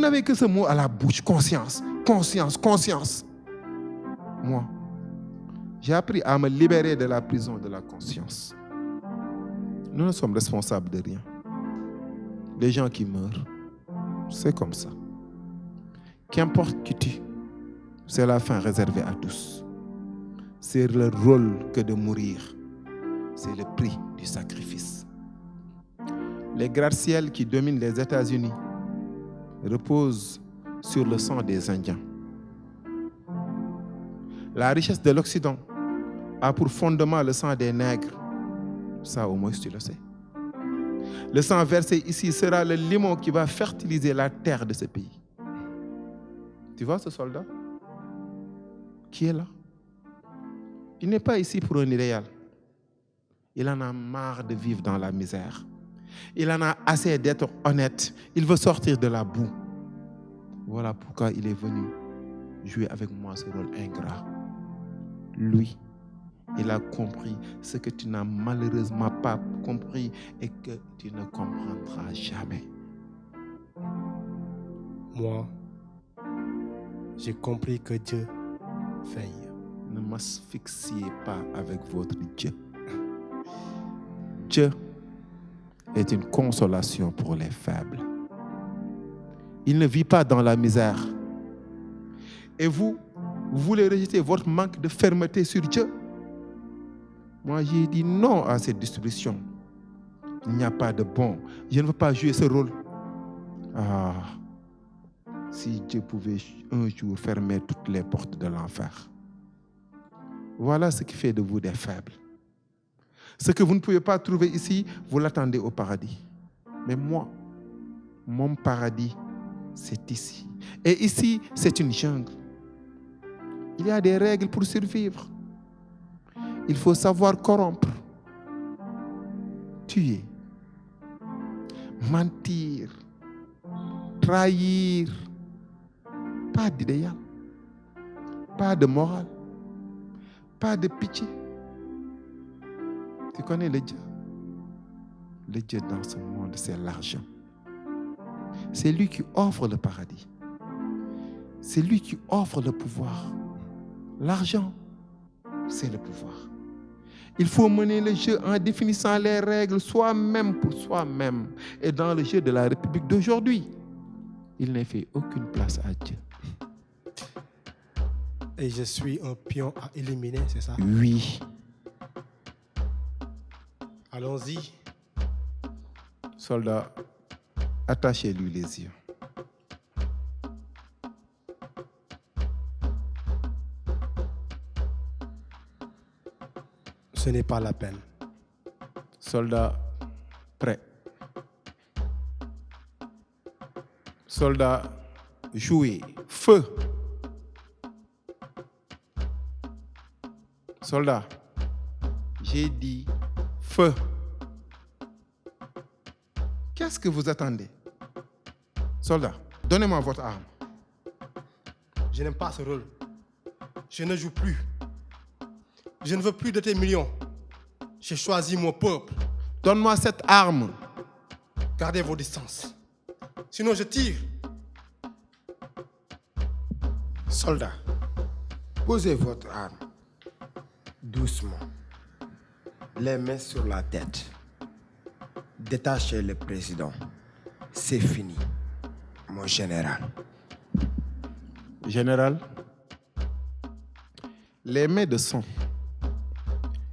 n'avez que ce mot à la bouche, conscience, conscience, conscience. Moi, j'ai appris à me libérer de la prison de la conscience. Nous ne sommes responsables de rien. Les gens qui meurent, c'est comme ça. Qu'importe qui tue, c'est la fin réservée à tous. C'est leur rôle que de mourir. C'est le prix du sacrifice. Les gratte-ciels qui dominent les États-Unis reposent sur le sang des Indiens. La richesse de l'Occident a pour fondement le sang des nègres. Ça, au moins, tu le sais. Le sang versé ici sera le limon qui va fertiliser la terre de ce pays. Tu vois ce soldat qui est là? Il n'est pas ici pour un idéal. Il en a marre de vivre dans la misère. Il en a assez d'être honnête. Il veut sortir de la boue. Voilà pourquoi il est venu jouer avec moi ce rôle ingrat. Lui, il a compris ce que tu n'as malheureusement pas compris et que tu ne comprendras jamais. Moi, j'ai compris que Dieu veille. Ne m'asphyxiez pas avec votre Dieu. Dieu est une consolation pour les faibles. Il ne vit pas dans la misère. Et vous voulez rejeter votre manque de fermeté sur Dieu? Moi, j'ai dit non à cette distribution. Il n'y a pas de bon. Je ne veux pas jouer ce rôle. Ah, si Dieu pouvait un jour fermer toutes les portes de l'enfer. Voilà ce qui fait de vous des faibles. Ce que vous ne pouvez pas trouver ici, vous l'attendez au paradis. Mais moi, mon paradis, c'est ici. Et ici, c'est une jungle. Il y a des règles pour survivre. Il faut savoir corrompre, tuer, mentir, trahir. Pas d'idéal, pas de morale, pas de pitié. Tu connais le Dieu? Le Dieu dans ce monde, c'est l'argent. C'est lui qui offre le paradis. C'est lui qui offre le pouvoir. L'argent, c'est le pouvoir. Il faut mener le jeu en définissant les règles soi-même pour soi-même. Et dans le jeu de la République d'aujourd'hui, il n'est fait aucune place à Dieu. Et je suis un pion à éliminer, c'est ça? Oui. Allons-y. Soldat, attachez-lui les yeux. Ce n'est pas la peine. Soldat, prêt. Soldat, jouez. Feu. Soldat, j'ai dit feu. Qu'est-ce que vous attendez? Soldat, donnez-moi votre arme. Je n'aime pas ce rôle. Je ne joue plus. Je ne veux plus de tes millions. J'ai choisi mon peuple. Donne-moi cette arme. Gardez vos distances. Sinon, je tire. Soldat, posez votre arme. Doucement. Les mains sur la tête. Détachez le président. C'est fini, mon général. Général, les mains de sang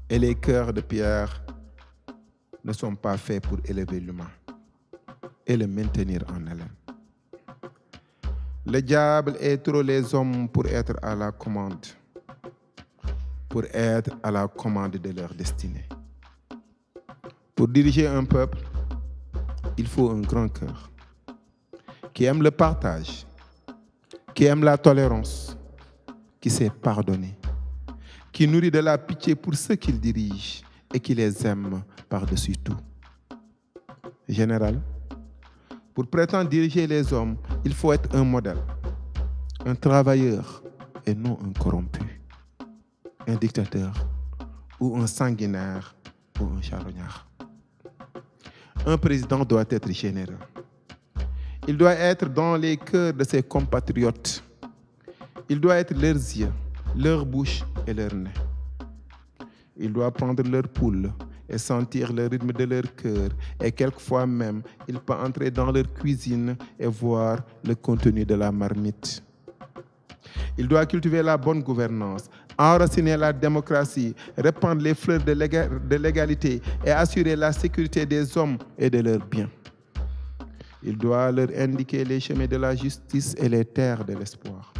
et les cœurs de pierre ne sont pas faits pour élever l'humain et le maintenir en haleine. Le diable est trop les hommes pour être à la commande, pour être à la commande de leur destinée. Pour diriger un peuple, il faut un grand cœur qui aime le partage, qui aime la tolérance, qui sait pardonner, qui nourrit de la pitié pour ceux qu'il dirige et qui les aime par-dessus tout. Général, pour prétendre diriger les hommes, il faut être un modèle, un travailleur et non un corrompu, un dictateur ou un sanguinaire ou un charognard. Un président doit être généreux. Il doit être dans les cœurs de ses compatriotes. Il doit être leurs yeux, leur bouche et leur nez. Il doit prendre leur pouls et sentir le rythme de leur cœur. Et quelquefois même, il peut entrer dans leur cuisine et voir le contenu de la marmite. Il doit cultiver la bonne gouvernance, enraciner la démocratie, répandre les fleurs de l'égalité et assurer la sécurité des hommes et de leurs biens. Il doit leur indiquer les chemins de la justice et les terres de l'espoir.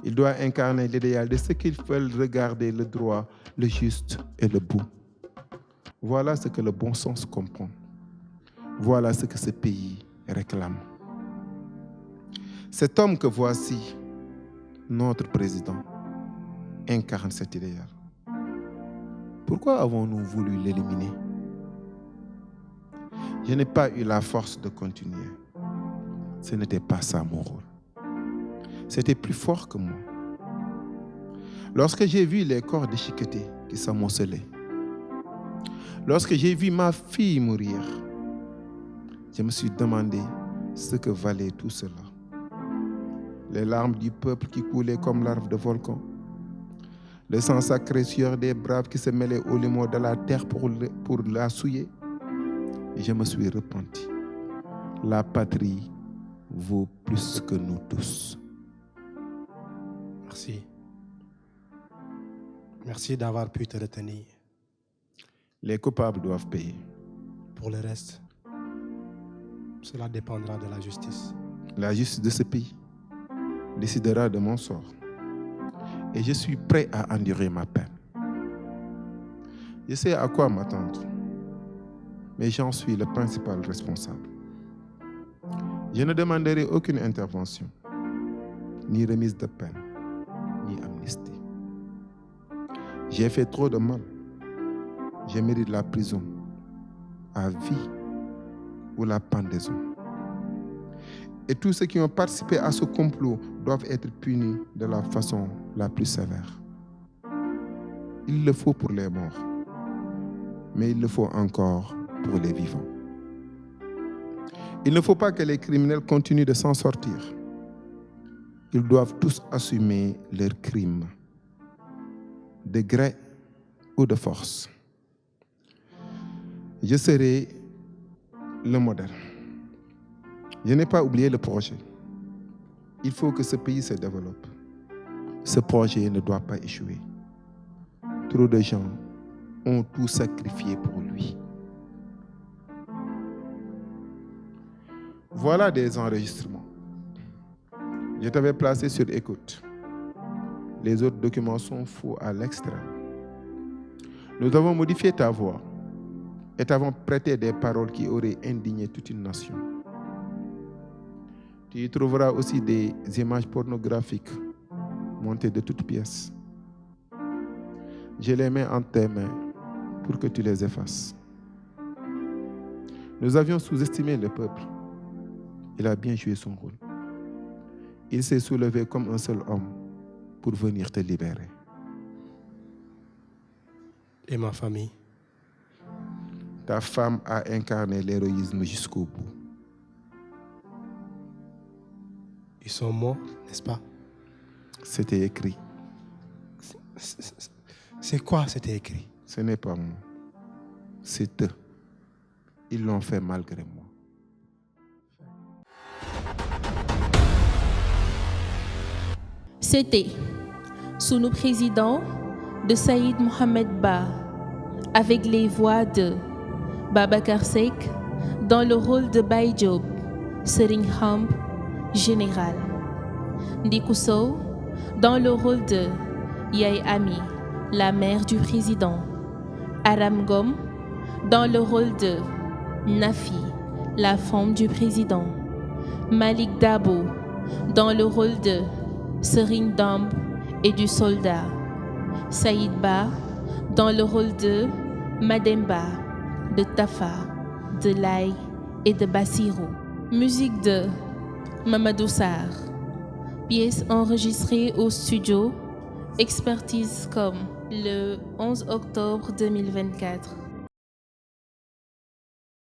Il doit incarner l'idéal de ceux qui veulent regarder le droit, le juste et le beau. Voilà ce que le bon sens comprend. Voilà ce que ce pays réclame. Cet homme que voici, notre président, incarne cet idéal. Pourquoi avons-nous voulu l'éliminer? Je n'ai pas eu la force de continuer. Ce n'était pas ça mon rôle. C'était plus fort que moi. Lorsque j'ai vu les corps déchiquetés qui s'amoncelaient, lorsque j'ai vu ma fille mourir, je me suis demandé ce que valait tout cela. Les larmes du peuple qui coulaient comme larves de volcan, le sang sacré sueur des braves qui se mêlaient au limon de la terre pour la souiller. Et je me suis repenti. La patrie vaut plus que nous tous. Merci. Merci d'avoir pu te retenir. Les coupables doivent payer. Pour le reste, cela dépendra de la justice. La justice de ce pays décidera de mon sort. Et je suis prêt à endurer ma peine. Je sais à quoi m'attendre, mais j'en suis le principal responsable. Je ne demanderai aucune intervention, ni remise de peine, ni amnistie. J'ai fait trop de mal. Je mérite la prison à vie ou la pendaison. Et tous ceux qui ont participé à ce complot doivent être punis de la façon la plus sévère. Il le faut pour les morts, mais il le faut encore pour les vivants. Il ne faut pas que les criminels continuent de s'en sortir. Ils doivent tous assumer leurs crimes, de gré ou de force. Je serai le modèle. Je n'ai pas oublié le projet. Il faut que ce pays se développe. Ce projet ne doit pas échouer. Trop de gens ont tout sacrifié pour lui. Voilà des enregistrements. Je t'avais placé sur écoute. Les autres documents sont faux à l'extrême. Nous avons modifié ta voix et t'avons prêté des paroles qui auraient indigné toute une nation. Tu y trouveras aussi des images pornographiques montées de toutes pièces. Je les mets en tes mains pour que tu les effaces. Nous avions sous-estimé le peuple. Il a bien joué son rôle. Il s'est soulevé comme un seul homme pour venir te libérer. Et ma famille? Ta femme a incarné l'héroïsme jusqu'au bout. Ils sont morts, n'est-ce pas? C'était écrit. C'est quoi c'était écrit? Ce n'est pas moi. C'est eux. Ils l'ont fait malgré moi. C'était sous nos présidents de Saïd Mohamed Ba, avec les voix de Babacar Seck dans le rôle de Baye Diop, Serigne Hamb, général. Ndikou Sow dans le rôle de Yaye Ami, la mère du président. Aram Gom dans le rôle de Nafi, la femme du président. Malik Dabo dans le rôle de Serigne Damb et du soldat. Saïd Ba dans le rôle de Mademba, de Tafa, de Laye et de Bassirou. Musique de Mamadou Sarr. Pièce enregistrée au studio Expertise Com le 11 octobre 2024.